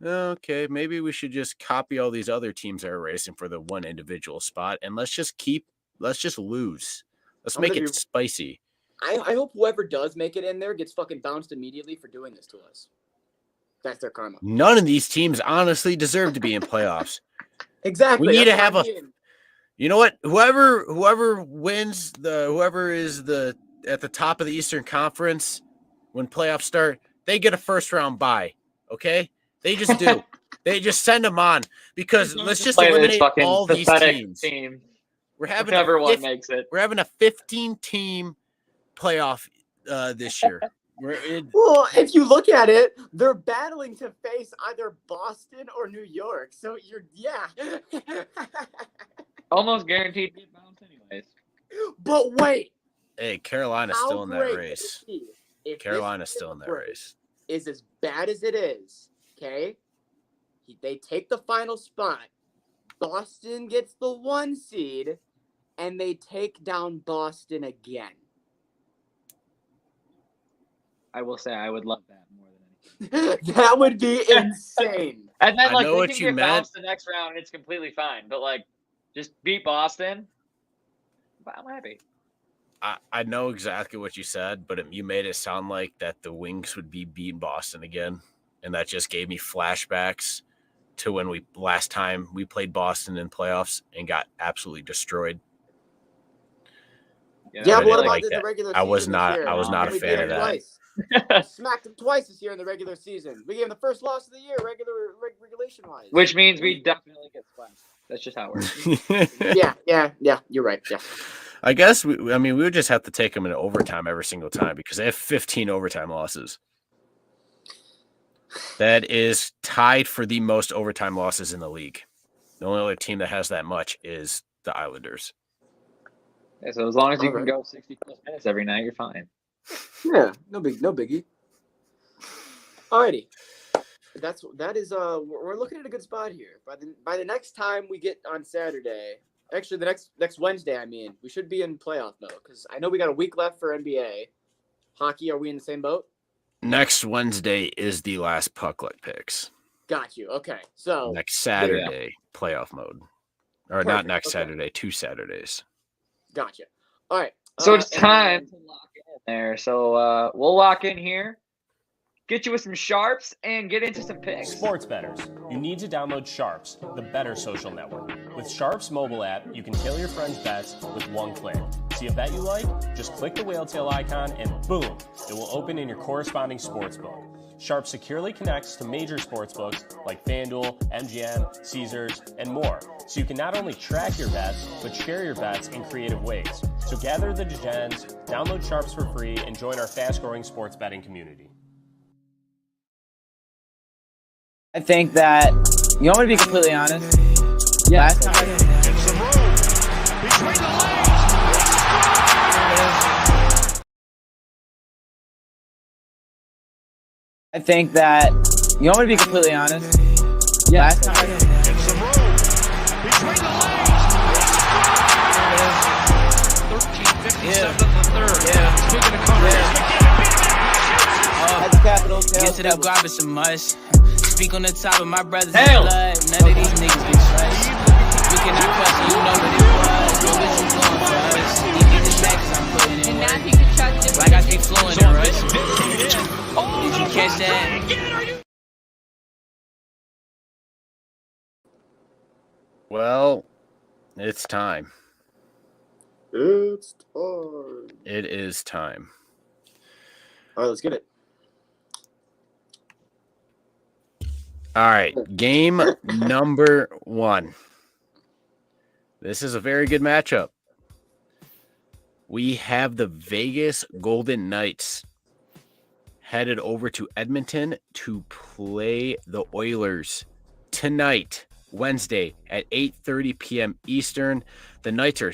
okay, maybe we should just copy all these other teams that are racing for the one individual spot and let's just lose. Let's I'm make gonna it be- spicy. I hope whoever does make it in there gets fucking bounced immediately for doing this to us. That's their karma. None of these teams honestly deserve to be in playoffs. Exactly. We need that's to have what a- I mean. You know what? Whoever wins whoever is at the top of the Eastern Conference when playoffs start, they get a first round bye. Okay? They just do. They just send them on because let's just Play this eliminate fucking all these pathetic teams. team. We're having Whichever one a makes it. 15 team playoff this year. Well, if you look at it, they're battling to face either Boston or New York. So yeah. Almost guaranteed to get bounced anyways. But wait, Hey, Carolina's how still in that great would race. it be if this Carolina's still in that break race. is as bad as it is, okay? They take the final spot. Boston gets the 1 seed, and they take down Boston again. I will say I would love that more than anything. That would be insane. And then I like know they what can you get meant. bounced the next round and it's completely fine. But like just beat Boston. I'm happy. I know exactly what you said, but you made it sound like that the Wings would be beating Boston again. And that just gave me flashbacks to when last time we played Boston in playoffs and got absolutely destroyed. Yeah, I but what didn't about like the that. regular season? I was this not- year? I was not a We fan beat of them that. Twice. Smacked them twice this year in the regular season. We gave them the first loss of the year, regulation wise. Which means we definitely get swept. That's just how it works. Yeah. You're right. Yeah. I guess we would just have to take them in overtime every single time because they have 15 overtime losses. That is tied for the most overtime losses in the league. The only other team that has that much is the Islanders. Yeah, so as long as you Alright. can go 60 plus minutes every night, you're fine. Yeah. No biggie. Alrighty. That is we're looking at a good spot here. By the next time we get on Saturday, actually the next Wednesday, I mean, we should be in playoff mode because I know we got a week left for NBA. Hockey, are we in the same boat? Next Wednesday is the last puck luck picks. Got you. Okay. So Next Saturday, playoff mode. Or not Perfect, next okay. Saturday, 2 Saturdays. gotcha. All right. So it's and time then- to lock in there. So we'll lock in here, get you with some sharps, and get into some picks. Sports bettors, you need to download Sharps, the better social network. With Sharps mobile app, you can tailor your friends' bets with one click. See a bet you like? Just click the whale tail icon and boom, it will open in your corresponding sportsbook. Sharp securely connects to major sportsbooks like FanDuel, MGM, Caesars, and more, so you can not only track your bets, but share your bets in creative ways. So gather the degens, download Sharps for free, and join our fast-growing sports betting community. I think that, you want me to be completely honest? Last time I think that, you want me to be completely honest? Last time Get to the garbage a must. Speak on the top of my brother's Hell. blood. None of these niggas can trust. We cannot question, you know what it was. Know what you doing for us. You need this back 'cause I'm putting in work. Like I keep flowing in rush. Did you catch that? Well, it's time. It's time. It is time. All right, let's get it. All right, game number 1. This is a very good matchup. We have the Vegas Golden Knights headed over to Edmonton to play the Oilers tonight, Wednesday at 8:30 p.m. Eastern. The Knights are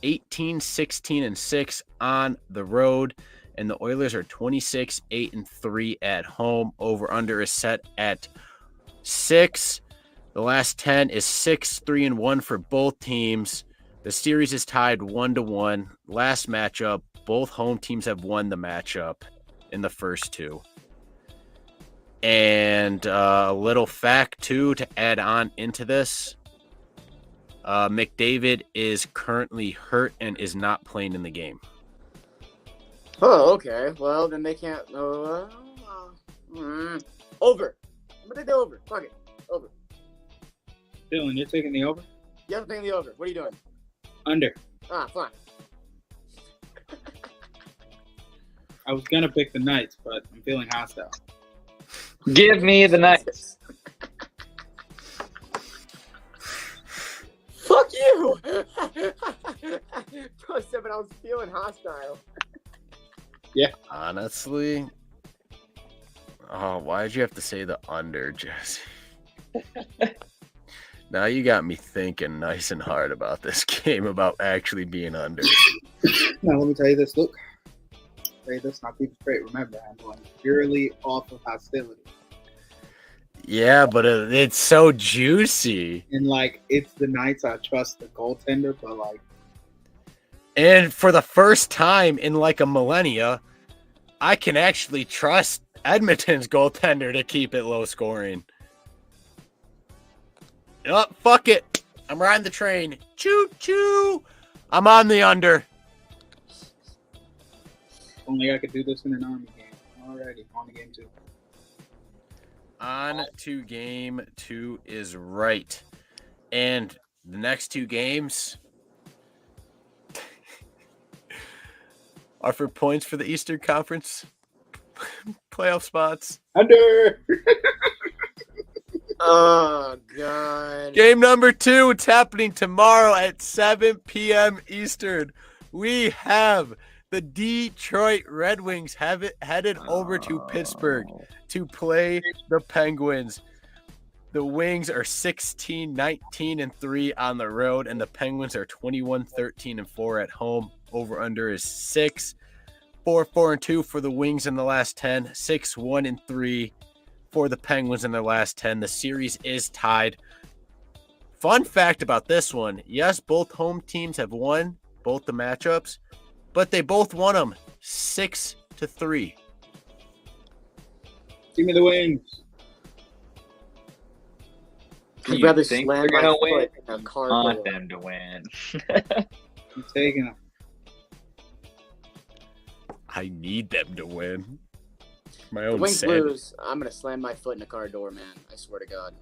18, 16, and 6 on the road, and the Oilers are 26, 8, and 3 at home. Over under is set at 6. The last 10 is 6, 3, and 1 for both teams. The series is tied 1-1. Last matchup, both home teams have won the matchup in the first two. And a little fact, too, to add on into this. McDavid is currently hurt and is not playing in the game. Oh, okay. Well, then they can't. Over. I'm gonna take the over. Fuck it. Over. Dylan, you're taking the over? Yeah, I'm taking the over. What are you doing? Under. Ah, fine. I was gonna pick the Knights, but I'm feeling hostile. Give me the Knights. Fuck you! Bro said, but I was feeling hostile. Honestly, why did you have to say the under, Jesse? Now you got me thinking nice and hard about this game, about actually being under. Now, let me tell you this, Luke. Not keep straight. Remember, I'm going purely off of hostility. Yeah, but it's so juicy. And, like, it's the Knights. I trust the goaltender, but, like... And for the first time in, like, a millennia, I can actually trust Edmonton's goaltender to keep it low scoring. Oh, fuck it. I'm riding the train. Choo-choo. I'm on the under. Only I could do this in an Army game. Alrighty, on to game 2. On to game 2 is right. And the next two games are for points for the Eastern Conference playoff spots. Under! Oh, God. Game number 2, it's happening tomorrow at 7 p.m. Eastern. We have the Detroit Red Wings headed over to Pittsburgh to play the Penguins. The Wings are 16, 19, and 3 on the road, and the Penguins are 21, 13, and 4 at home. Over under is 6. 4, 4, and 2 for the Wings in the last 10. 6, 1, and 3 for the Penguins in their last 10. The series is tied. Fun fact about this one. Yes, both home teams have won both the matchups, but they both won them 6-3. Give me the Wings. I'd rather think slam they're my gonna win? foot in a I car want door. them to win. I'm taking them. I need them to win. My The own Wings sanity. lose. I'm gonna slam my foot in a car door, man. I swear to God.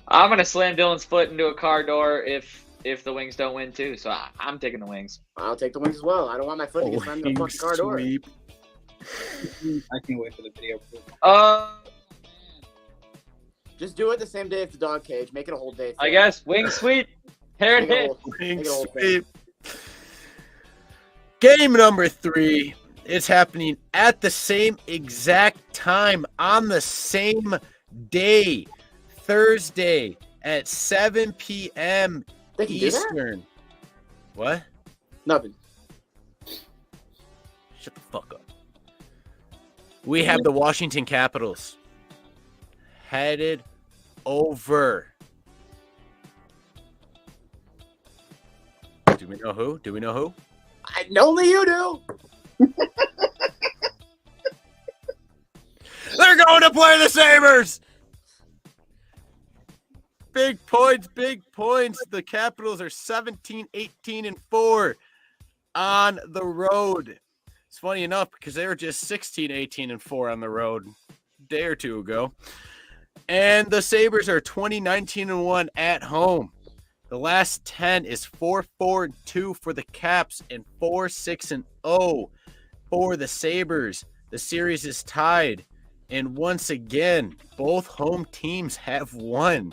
I'm gonna slam Dylan's foot into a car door if the Wings don't win too. So I'm taking the Wings. I'll take the Wings as well. I don't want my foot to get slammed in a Wings fucking car door. sweep. I can't wait for the video. Just do it the same day as the dog cage. Make it a whole day. I guess Wings sweep. Here it Make it a is. whole- make Wings it a whole thing. sweep. Game number 3 is happening at the same exact time on the same day, Thursday at 7 p.m. They can do that? Eastern. What? Nothing. Shut the fuck up. We have the Washington Capitals headed over. Do we know who? Only you do. They're going to play the Sabres. Big points. The Capitals are 17, 18, and 4 on the road. It's funny enough because they were just 16, 18, and 4 on the road a day or two ago. And the Sabres are 20, 19, and 1 at home. The last 10 is 4, 4, and 2 for the Caps and 4, 6, and 0 for the Sabres. The series is tied. And once again, both home teams have won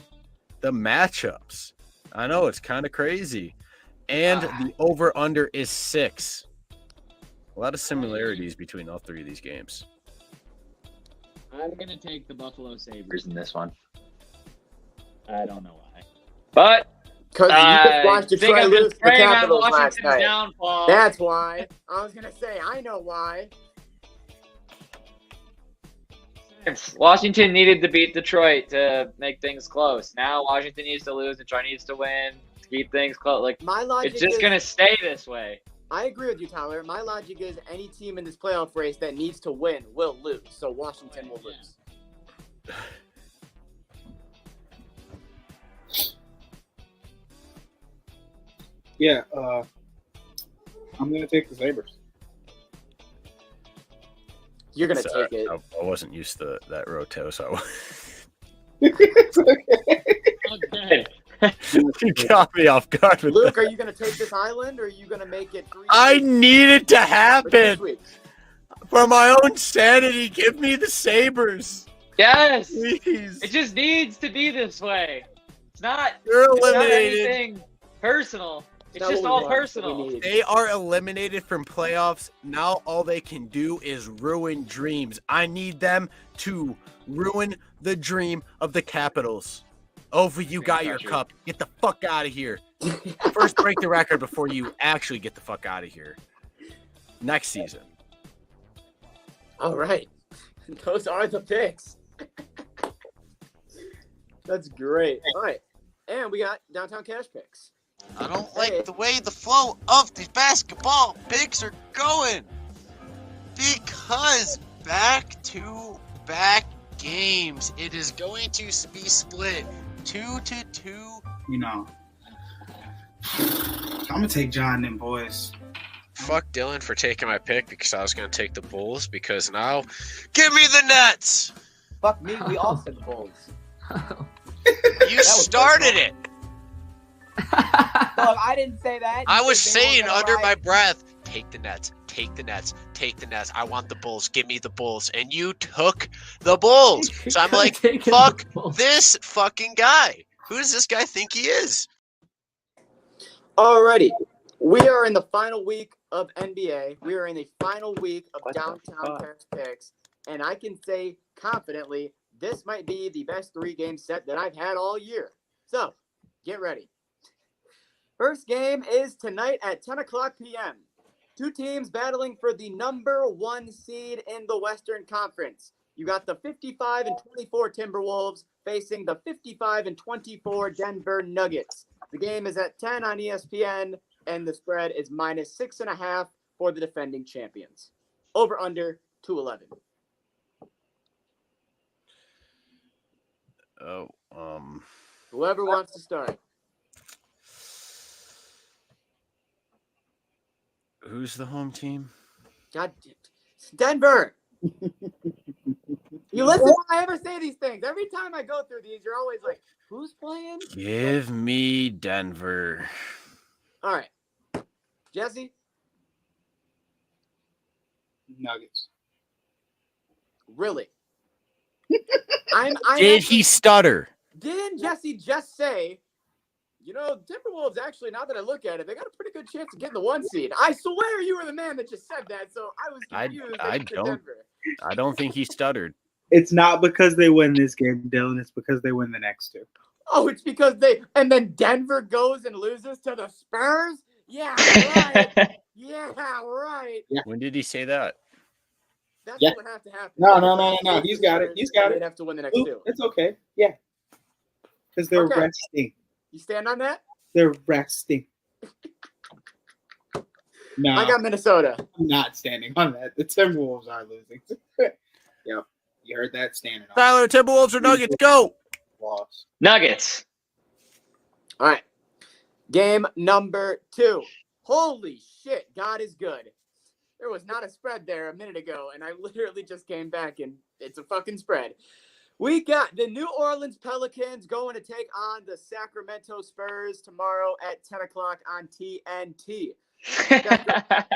the matchups. I know, it's kind of crazy. And the over-under is 6. A lot of similarities between all three of these games. I'm going to take the Buffalo Sabres in this one. I don't know why. But Because you just watched think Detroit I'm lose just to the preying on Capitals last Washington's night. downfall. That's why. I was going to say, I know why. Washington needed to beat Detroit to make things close. Now Washington needs to lose. Detroit needs to win to keep things close. Like, My logic it's just is, going to stay this way. I agree with you, Tyler. My logic is any team in this playoff race that needs to win will lose. So Washington will lose. Yeah, I'm gonna take the Sabres. You're going to Sorry, take it. I wasn't used to that roto, so It's okay. Okay. you got me off guard with Luke, that. are you going to take this island or are you going to make it 3 I weeks need it to or 6 happen weeks? for my own sanity. Give me the Sabres, Yes. please. It just needs to be this way. It's not, You're it's not eliminated. anything personal. It's Not just what we all want, what we personal. need. They are eliminated from playoffs. Now all they can do is ruin dreams. I need them to ruin the dream of the Capitals. Over, you got your cup. Get the fuck out of here. First, break the record before you actually get the fuck out of here. Next season. All right. Those are the picks. That's great. All right. And we got Downtown Cash picks. I don't like the way the flow of these basketball picks are going. Because back-to-back games, it is going to be split 2-2. You know, I'm gonna take John and boys. Fuck Dylan for taking my pick because I was going to take the Bulls because now, give me the Nets. Fuck me. We all said the Bulls. You started it. Dog, I didn't say that. I You was said they saying weren't gonna under ride. my breath, take the Nets, take the Nets, take the Nets. I want the Bulls. Give me the Bulls. And you took the Bulls. So I'm like, fuck this fucking guy. Who does this guy think he is? Alrighty. We are in the final week of NBA. We are in the final week of Downtown Cash picks. And I can say confidently, this might be the best 3-game set that I've had all year. So, get ready. First game is tonight at 10 o'clock p.m. Two teams battling for the number 1 seed in the Western Conference. You got the 55-24 Timberwolves facing the 55-24 Denver Nuggets. The game is at 10 on ESPN, and the spread is -6.5 for the defending champions. Over under 211. Oh, Whoever wants to start. who's the home team? God, it's Denver. You listen when I ever say these things. Every time I go through these, you're always like, who's playing? Give me Denver. All right. Jesse? Nuggets. Really? Did he stutter? Didn't Jesse just say, you know, Timberwolves actually, now that I look at it, they got a pretty good chance of getting the 1 seed. I swear you were the man that just said that, so I was confused. I don't think he stuttered. It's not because they win this game, Dylan. It's because they win the next 2. Oh, it's because and then Denver goes and loses to the Spurs? Yeah, right. Yeah, right. Yeah. When did he say that? That's Yeah. what would have to happen. No. He's got it. He's got They'd it. have to win the next Ooh, 2. it's okay. Yeah. Because they're Okay. resting. You stand on that? They're resting. No, I got Minnesota. I'm not standing on that. The Timberwolves are losing. Yep. You heard that standing on Tyler, Timberwolves or Nuggets? Go! loss. Nuggets. All right. Game number 2. Holy shit, God is good. There was not a spread there a minute ago, and I literally just came back, and it's a fucking spread. We got the New Orleans Pelicans going to take on the Sacramento Spurs tomorrow at 10 o'clock on TNT.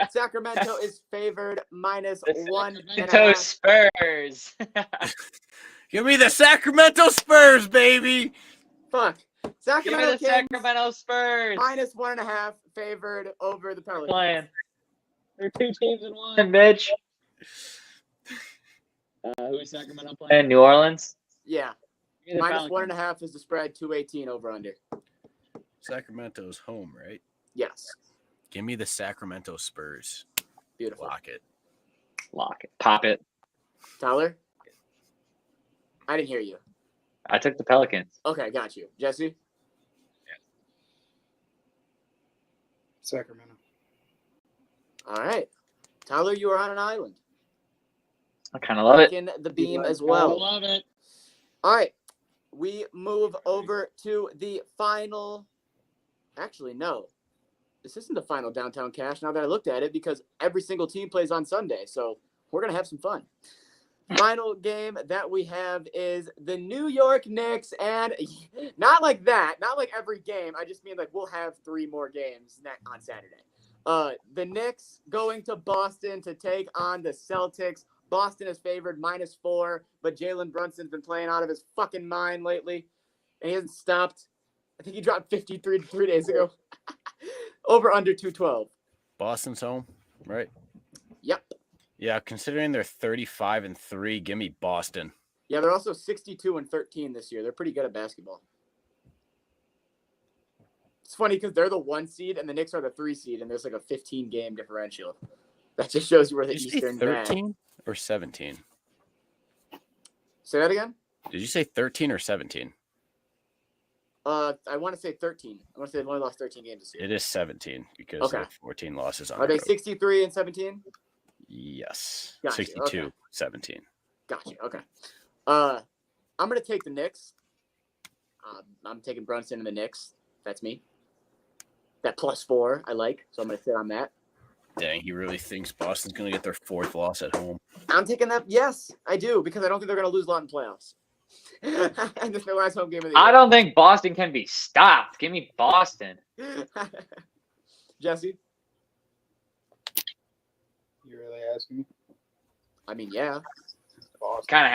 Sacramento is favored Sacramento -1.5. Spurs. Give me the Sacramento Spurs, baby! Fuck. Give me Sacramento the Kings Sacramento Spurs. -1.5 favored over the Pelicans. Playing. They're 2 teams in 1, bitch. Who's Sacramento playing? New Orleans? Yeah. Give me the Pelicans. -1.5 is the spread, 218 over under. Sacramento's home, right? Yes. Give me the Sacramento Spurs. Beautiful. Lock it. Lock it. Pop it. Tyler? I didn't hear you. I took the Pelicans. Okay, got you. Jesse? Sacramento. All right. Tyler, you are on an island. I kind of love it. In the beam as well. I love it. All right. We move over to the final. Actually, no. This isn't the final Downtown Cash now that I looked at it because every single team plays on Sunday. So we're going to have some fun. Final game that we have is the New York Knicks. And not like that. Not like every game. I just mean like we'll have 3 more games on Saturday. The Knicks going to Boston to take on the Celtics. Boston is favored -4, but Jalen Brunson's been playing out of his fucking mind lately, and he hasn't stopped. I think he dropped 53 3 days ago. Over under 212. Boston's home, right? Yep. Yeah, considering they're 35-3, give me Boston. Yeah, they're also 62-13 this year. They're pretty good at basketball. It's funny because they're the 1 seed and the Knicks are the 3 seed, and there's like a 15-game differential. That just shows you where the Did you say Eastern 13 or 17? Say that again? Did you say 13 or 17? I want to say 13. I want to say they've only lost 13 games this year. It is 17 because Okay. of 14 losses on Are the they road. 63-17? Yes. Gotcha, 62-17. Gotcha. Okay. I'm going to take the Knicks. I'm taking Brunson and the Knicks. That's me. That +4 I like, so I'm going to sit on that. Dang, he really thinks Boston's going to get their 4th loss at home. I'm taking that. Yes, I do, because I don't think they're going to lose a lot in playoffs. And it's their last home game of the year. I don't think Boston can be stopped. Give me Boston. Jesse? You really asking me? I mean, yeah. Boston. Kind of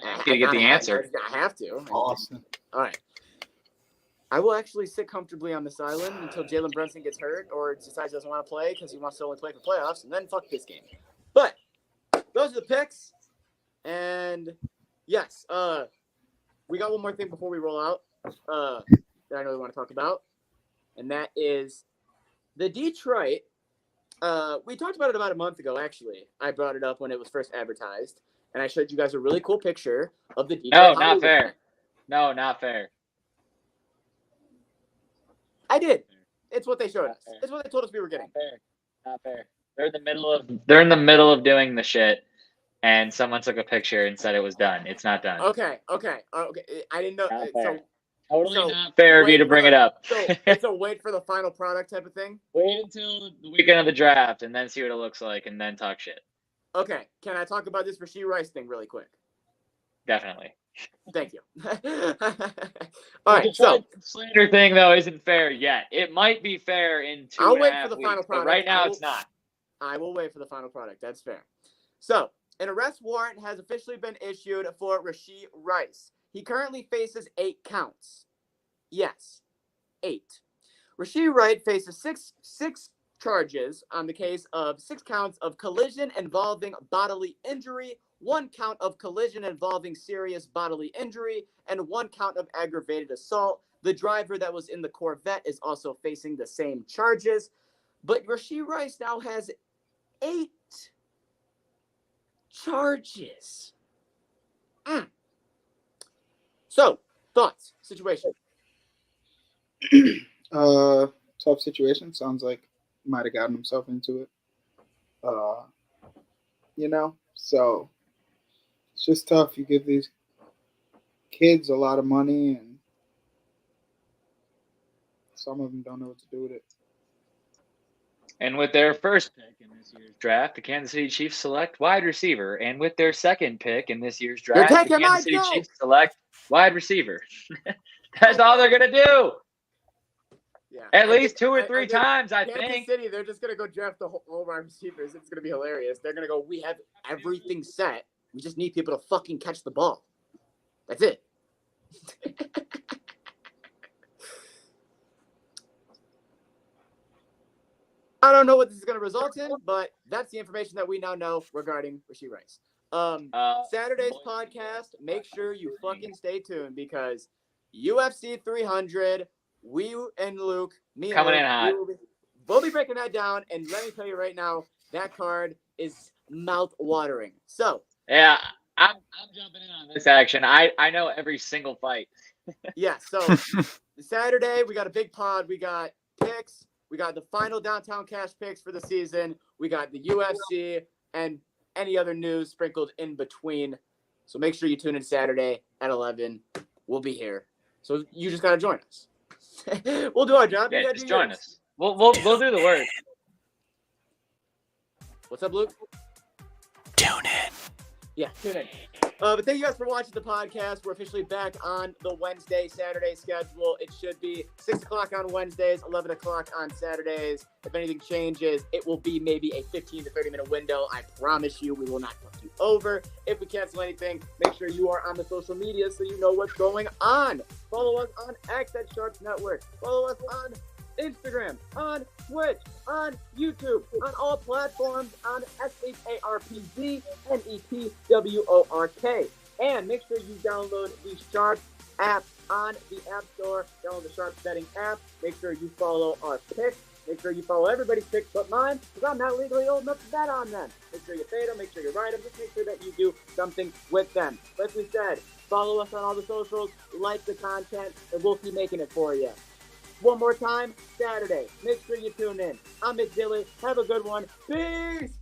have to get the answer. I have to. Boston. All right. I will actually sit comfortably on this island until Jalen Brunson gets hurt or decides he doesn't want to play because he wants to only play for playoffs, and then fuck this game. But those are the picks. And yes, we got one more thing before we roll out that I know we want to talk about, and that is the Detroit. We talked about it about a month ago, actually. I brought it up when it was first advertised, and I showed you guys a really cool picture of the Detroit. No, not fair. No, not fair. I did. It's what they showed us. It's what they told us we were getting. Not fair. They're in the middle of doing the shit, and someone took a picture and said it was done. It's not done. Okay. I didn't know. Not So, fair. Totally so not fair of you wait to bring for- it up. So it's a wait for the final product type of thing. Wait until the weekend of the draft and then see what it looks like and then talk shit. Okay. Can I talk about this Rashee Rice thing really quick? Definitely. Thank you. All right. So Slander thing though isn't fair yet. It might be fair in 2.5 I'll wait for the weeks, final but product. right now I will- it's not. I will wait for the final product. That's fair. So, an arrest warrant has officially been issued for Rashee Rice. He currently faces 8 counts. Yes, 8. Rashee Rice faces six charges on the case of 6 counts of collision involving bodily injury, 1 count of collision involving serious bodily injury, and 1 count of aggravated assault. The driver that was in the Corvette is also facing the same charges. But Rashee Rice now has 8 charges. So, thoughts, situation. Tough situation. Sounds like he might have gotten himself into it. So it's just tough. You give these kids a lot of money, and some of them don't know what to do with it. And with their first pick in this year's draft, the Kansas City Chiefs select wide receiver. And with their second pick in this year's draft, the taking Kansas City my Chiefs select wide receiver. That's all they're going to do. Yeah. At least 2 or 3 times, I Kansas think. City, they're just going to go draft the whole wide receivers. It's going to be hilarious. They're going to go, we have everything set. We just need people to fucking catch the ball. That's it. I don't know what this is going to result in, but that's the information that we now know regarding Rashee Rice. Saturday's podcast, make sure you fucking stay tuned because UFC 300 we and Luke, me and Coming Luke, in hot. we'll be breaking that down. And let me tell you right now, that card is mouth-watering. So, Yeah, I'm jumping in on this action. I know every single fight. yeah, so Saturday, we got a big pod. We got picks. We got the final Downtown Cash picks for the season. We got the UFC and any other news sprinkled in between. So make sure you tune in Saturday at 11. We'll be here. So you just got to join us. We'll do our job. Yeah, You gotta just do join yours. us. We'll do the work. What's up, Luke? Tune in. Yeah, tune in. But thank you guys for watching the podcast. We're officially back on the Wednesday-Saturday schedule. It should be 6 o'clock on Wednesdays, 11 o'clock on Saturdays. If anything changes, it will be maybe a 15 to 30-minute window. I promise you we will not fuck you over. If we cancel anything, make sure you are on the social media so you know what's going on. Follow us on X at Sharps Network. Follow us on Instagram, on Twitch, on YouTube, on all platforms, on SHARPZNETWORK. And make sure you download the Sharp app on the App Store. Download the Sharp Betting app. Make sure you follow our picks. Make sure you follow everybody's picks but mine, because I'm not legally old enough to bet on them. Make sure you fade them. Make sure you ride them. Just make sure that you do something with them. Like we said, follow us on all the socials, like the content, and we'll keep making it for you. One more time, Saturday. Make sure you tune in. I'm Mick Dilly. Have a good one. Peace!